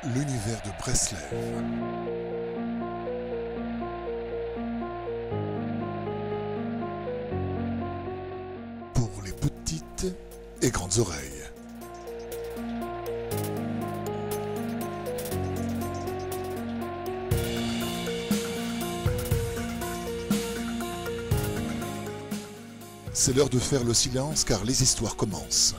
L'univers de Breslev. Pour les petites et grandes oreilles. C'est l'heure de faire le silence car les histoires commencent.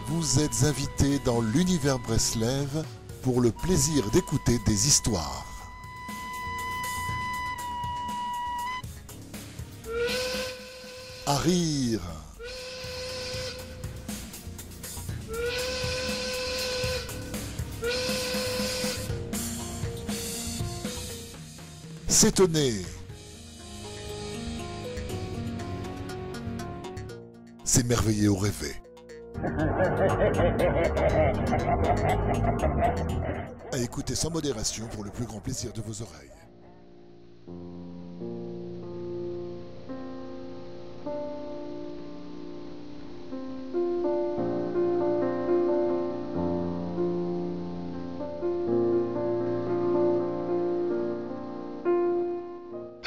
Vous êtes invités dans l'univers Breslev pour le plaisir d'écouter des histoires. À rire. S'étonner. S'émerveiller ou rêver. À écouter sans modération pour le plus grand plaisir de vos oreilles.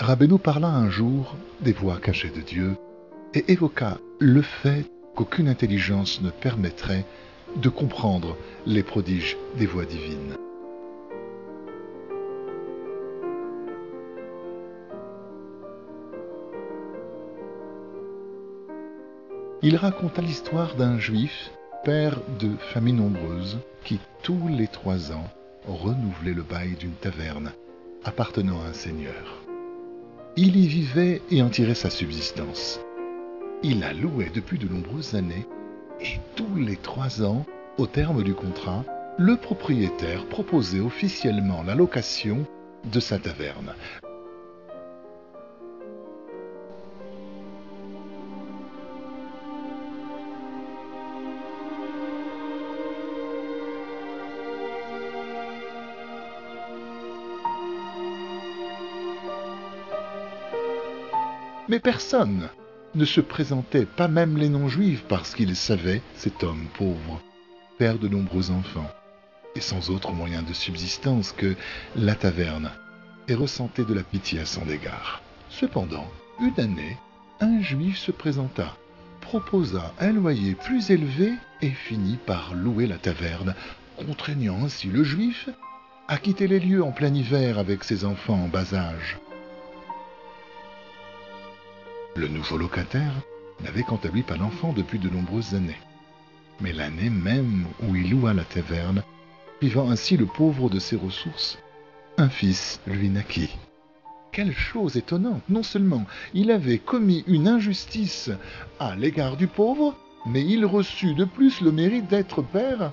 Rabbeinu parla un jour des voies cachées de Dieu et évoqua le fait qu'aucune intelligence ne permettrait de comprendre les prodiges des voies divines. Il raconta l'histoire d'un juif, père de familles nombreuses, qui tous les 3 ans renouvelait le bail d'une taverne appartenant à un seigneur. Il y vivait et en tirait sa subsistance. Il la louait depuis de nombreuses années et tous les 3 ans, au terme du contrat, le propriétaire proposait officiellement la location de sa taverne. Mais personne ne se présentait, pas même les non-juifs, parce qu'ils savaient, cet homme pauvre, père de nombreux enfants, et sans autre moyen de subsistance que la taverne, et ressentait de la pitié à son égard. Cependant, une année, un juif se présenta, proposa un loyer plus élevé et finit par louer la taverne, contraignant ainsi le juif à quitter les lieux en plein hiver avec ses enfants en bas âge. Le nouveau locataire n'avait quant à lui pas d'enfant depuis de nombreuses années. Mais l'année même où il loua la taverne, privant ainsi le pauvre de ses ressources, un fils lui naquit. Quelle chose étonnante! Non seulement il avait commis une injustice à l'égard du pauvre, mais il reçut de plus le mérite d'être père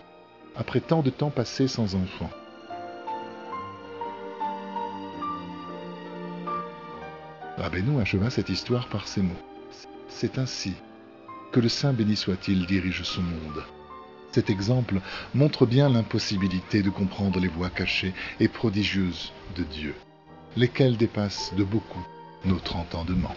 après tant de temps passé sans enfant. Rabbeinu acheva cette histoire par ces mots. C'est ainsi que le Saint béni soit-il dirige son monde. Cet exemple montre bien l'impossibilité de comprendre les voies cachées et prodigieuses de Dieu, lesquelles dépassent de beaucoup notre entendement.